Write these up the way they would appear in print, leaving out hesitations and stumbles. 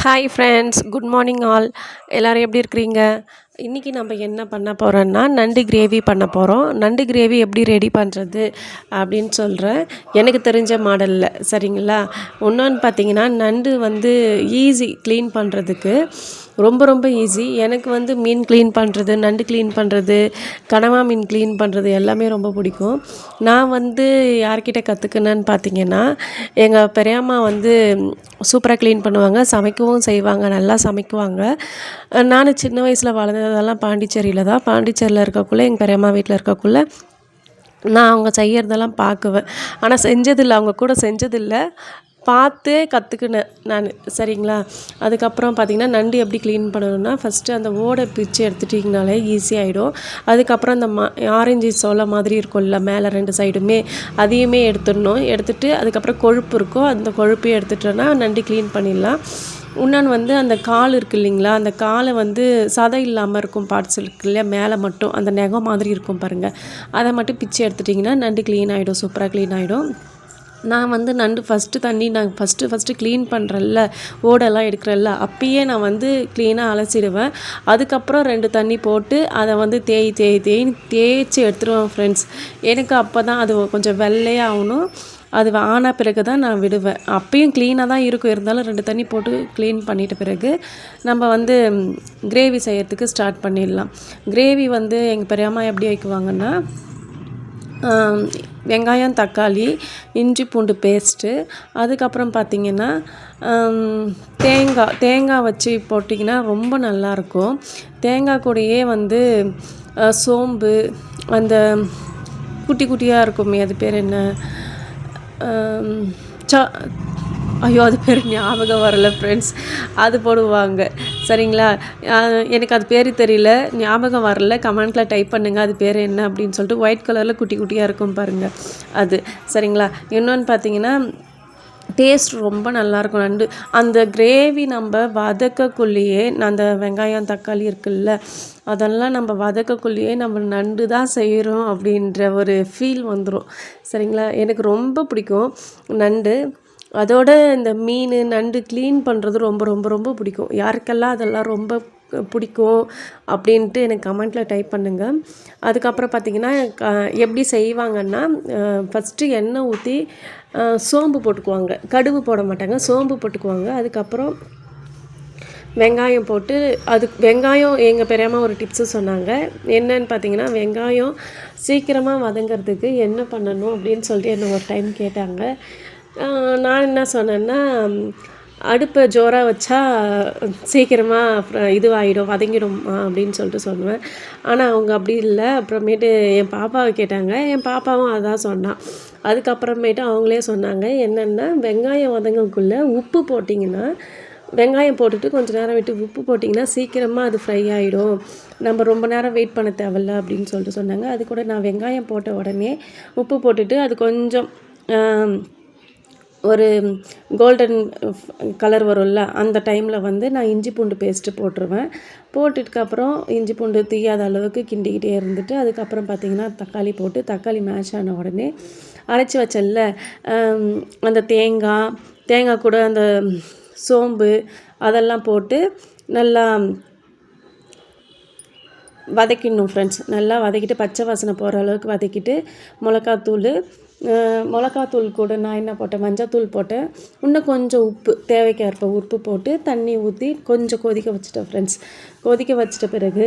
Hi friends, good morning all. எல்லோரும் எப்படி இருக்கிறீங்க? இன்றைக்கி நம்ம என்ன பண்ண போகிறோன்னா நண்டு கிரேவி பண்ண போகிறோம். நண்டு கிரேவி எப்படி ரெடி பண்ணுறது அப்படின்னு சொல்கிறேன், எனக்கு தெரிஞ்ச மாடலில். சரிங்களா? இன்னொன்று பார்த்தீங்கன்னா, நண்டு வந்து ஈஸி க்ளீன் பண்ணுறதுக்கு, ரொம்ப ரொம்ப ஈஸி. எனக்கு வந்து மீன் க்ளீன் பண்ணுறது, நண்டு க்ளீன் பண்ணுறது, கனவா மீன் க்ளீன் பண்ணுறது எல்லாமே ரொம்ப பிடிக்கும். நான் வந்து யார்கிட்ட கற்றுக்கினேன்னு பார்த்தீங்கன்னா, எங்கள் பெரியம்மா வந்து சூப்பராக க்ளீன் பண்ணுவாங்க, சமைக்கவும் செய்வாங்க, நல்லா சமைக்குவாங்க. நான் சின்ன வயசில் வளர்ந்ததெல்லாம் பாண்டிச்சேரியில் தான். பாண்டிச்சேரியில் இருக்கக்குள்ளே, எங்கள் பெரியம்மா வீட்டில் இருக்கக்குள்ளே நான் அவங்க செய்கிறதெல்லாம் பார்க்குவேன். ஆனால் செஞ்சதில்லை, அவங்க கூட செஞ்சதில்லை, பார்த்தே கற்றுக்கினேன் நான். சரிங்களா? அதுக்கப்புறம் பார்த்திங்கன்னா, நண்டு எப்படி க்ளீன் பண்ணணும்னா, ஃபஸ்ட்டு அந்த ஓடை பிச்சு எடுத்துட்டிங்கனாலே ஈஸியாகிடும். அதுக்கப்புறம் அந்த ஆரஞ்சு சோளை மாதிரி இருக்கும்ல மேலே 2 சைடுமே, அதையுமே எடுத்துடணும். எடுத்துகிட்டு அதுக்கப்புறம் கொழுப்பு இருக்கும், அந்த கொழுப்பையும் எடுத்துட்டோன்னா நண்டு க்ளீன் பண்ணிடலாம். இன்னொன்று வந்து அந்த கால் இருக்குது இல்லைங்களா, அந்த காலை வந்து சதை இல்லாமல் இருக்கும் பார்ட்ஸ் இருக்குது இல்லையா, மேலே மட்டும் அந்த நெகம் மாதிரி இருக்கும் பாருங்கள், அதை மட்டும் பிச்சு எடுத்துட்டிங்கன்னா நண்டு க்ளீன் ஆகிடும், சூப்பராக க்ளீன் ஆகிடும். நான் வந்து நண்டு நான் ஃபஸ்ட்டு க்ளீன் பண்ணுறேன்ல, ஓடெல்லாம் எடுக்கிறேன்ல, அப்பயே நான் வந்து க்ளீனாக அலசிடுவேன். அதுக்கப்புறம் 2 தண்ணி போட்டு அதை வந்து தேய்ச்சி எடுத்துடுவேன் ஃப்ரெண்ட்ஸ். எனக்கு அப்போ தான் அது கொஞ்சம் வெள்ளையாகணும். அது ஆன பிறகு தான் நான் விடுவேன். அப்பயும் க்ளீனாக தான் இருக்கும், இருந்தாலும் 2 தண்ணி போட்டு க்ளீன் பண்ணிட்ட பிறகு நம்ம வந்து கிரேவி செய்யறதுக்கு ஸ்டார்ட் பண்ணிடலாம். கிரேவி வந்து எங்கள் பெரியம்மா எப்படி வைக்குவாங்கன்னா, வெங்காயம், தக்காளி, இஞ்சி பூண்டு பேஸ்ட்டு, அதுக்கப்புறம் பார்த்திங்கன்னா தேங்காய் வச்சு போட்டிங்கன்னா ரொம்ப நல்லாயிருக்கும். தேங்காய் கூடயே வந்து சோம்பு, அந்த குட்டி குட்டியாக இருக்குமே, அது பேர் என்ன, ஐயோ அது பேர் ஞாபகம் வரல ஃப்ரெண்ட்ஸ், அது போடுவாங்க. சரிங்களா? எனக்கு அது பேர் தெரியல, ஞாபகம் வரல. கமெண்ட்டில் டைப் பண்ணுங்கள் அது பேர் என்ன அப்படின்னு சொல்லிட்டு. ஒயிட் கலரில் குட்டி குட்டியாக இருக்கும் பாருங்கள், அது. சரிங்களா? இன்னொன்று பார்த்தீங்கன்னா, டேஸ்ட் ரொம்ப நல்லாயிருக்கும் நண்டு. அந்த கிரேவி நம்ம வதக்கக்குள்ளேயே, அந்த வெங்காயம் தக்காளி இருக்குல்ல, அதெல்லாம் நம்ம வதக்கக்குள்ளேயே நம்ம நண்டு தான் செய்கிறோம் அப்படின்ற ஒரு ஃபீல் வந்துடும். சரிங்களா? எனக்கு ரொம்ப பிடிக்கும் நண்டு. அதோட இந்த மீன், நண்டு க்ளீன் பண்ணுறது ரொம்ப ரொம்ப ரொம்ப பிடிக்கும். யாருக்கெல்லாம் அதெல்லாம் ரொம்ப பிடிக்கும் அப்படின்ட்டு எனக்கு கமெண்ட்டில் டைப் பண்ணுங்கள். அதுக்கப்புறம் பார்த்திங்கன்னா, எப்படி செய்வாங்கன்னா, ஃபஸ்ட்டு எண்ணெய் ஊற்றி சோம்பு போட்டுக்குவாங்க, கடுகு போட மாட்டாங்க, சோம்பு போட்டுக்குவாங்க. அதுக்கப்புறம் வெங்காயம் போட்டு, வெங்காயம் எங்கள் பெரியம்மா ஒரு டிப்ஸு சொன்னாங்க. என்னன்னு பார்த்தீங்கன்னா, வெங்காயம் சீக்கிரமாக வதங்கிறதுக்கு என்ன பண்ணணும் அப்படின்னு சொல்லிட்டு என்ன ஒரு டைம் கேட்டாங்க. நான் என்ன சொன்னேன்னா, அடுப்பை ஜோராக வச்சா சீக்கிரமாக இதுவாகிடும், வதங்கிடும் அப்படின்னு சொல்லிட்டு சொன்னேன். ஆனால் அவங்க அப்படி இல்லை. அப்புறமேட்டு என் பாப்பாவை கேட்டாங்க, என் பாப்பாவும் அதான் சொன்னான். அதுக்கப்புறமேட்டு அவங்களே சொன்னாங்க என்னென்னா, வெங்காயம் வதங்கக்குள்ளே உப்பு போட்டிங்கன்னா, வெங்காயம் போட்டுட்டு கொஞ்சம் நேரம் விட்டு உப்பு போட்டிங்கன்னா சீக்கிரமாக அது ஃப்ரை ஆகிடும், நம்ம ரொம்ப நேரம் வெயிட் பண்ண தேவையில்ல அப்படின்னு சொல்லிட்டு சொன்னாங்க. அது கூட நான் வெங்காயம் போட்ட உடனே உப்பு போட்டுட்டு, அது கொஞ்சம் ஒரு கோல்டன் கலர் வரும்ல, அந்த டைமில் வந்து நான் இஞ்சி பூண்டு பேஸ்ட்டு போட்டுருவேன். போட்டுட்டுக்கப்புறம் இஞ்சி பூண்டு தீயாத அளவுக்கு கிண்டிக்கிட்டே இருந்துட்டு, அதுக்கப்புறம் பார்த்திங்கன்னா தக்காளி போட்டு, தக்காளி மேஷ் ஆன உடனே அரைச்சி வச்சல அந்த தேங்காய் கூட அந்த சோம்பு அதெல்லாம் போட்டு நல்லா வதக்கிடணும் ஃப்ரெண்ட்ஸ். நல்லா வதக்கிட்டு பச்சை வாசனை போகிற அளவுக்கு வதக்கிட்டு, மிளகாத்தூள் கூட நான் என்ன போட்டேன், மஞ்சத்தூள் போட்டேன், இன்னும் கொஞ்சம் உப்பு தேவைக்கேற்ப உப்பு போட்டு தண்ணி ஊற்றி கொஞ்சம் கொதிக்க வச்சுட்டேன் ஃப்ரெண்ட்ஸ். கொதிக்க வச்சிட்ட பிறகு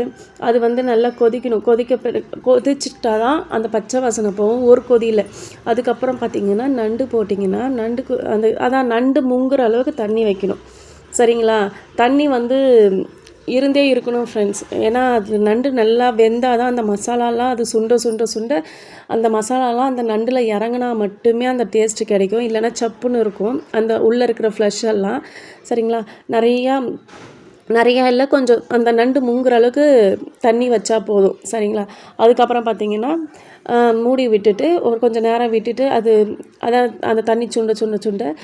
அது வந்து நல்லா கொதிக்கணும். கொதிச்சிட்டா தான் அந்த பச்சை வாசனை போகும் ஒரு கொதியில். அதுக்கப்புறம் பார்த்திங்கன்னா, நண்டு போட்டிங்கன்னா, நண்டு முங்குற அளவுக்கு தண்ணி வைக்கணும். சரிங்களா? தண்ணி வந்து இருந்தே இருக்கணும் ஃப்ரெண்ட்ஸ். ஏன்னா அது நண்டு நல்லா வெந்தால் தான் அந்த மசாலாலாம் அது சுண்ட அந்த மசாலாலாம் அந்த நண்டில் இறங்கினா மட்டுமே அந்த டேஸ்ட்டு கிடைக்கும். இல்லைன்னா சப்புன்னு இருக்கும் அந்த உள்ளே இருக்கிற ஃப்ளஷ் எல்லாம். சரிங்களா? நிறையா இல்லை, கொஞ்சம் அந்த நண்டு முங்குற அளவுக்கு தண்ணி வச்சா போதும். சரிங்களா? அதுக்கப்புறம் பார்த்திங்கன்னா, மூடி விட்டுட்டு கொஞ்சம் நேரம் விட்டுட்டு அந்த தண்ணி சுண்ட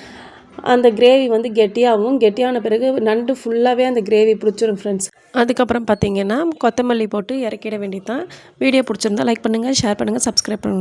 அந்த கிரேவி வந்து கெட்டியான பிறகு நண்டு ஃபுல்லாகவே அந்த கிரேவி பிடிச்சிரும் ஃப்ரெண்ட்ஸ். அதுக்கப்புறம் பார்த்திங்கன்னா, கொத்தமல்லி போட்டு இறக்கிட வேண்டியது தான். வீடியோ பிடிச்சிருந்தா லைக் பண்ணுங்கள், ஷேர் பண்ணுங்கள், சப்ஸ்கிரைப் பண்ணுங்கள்.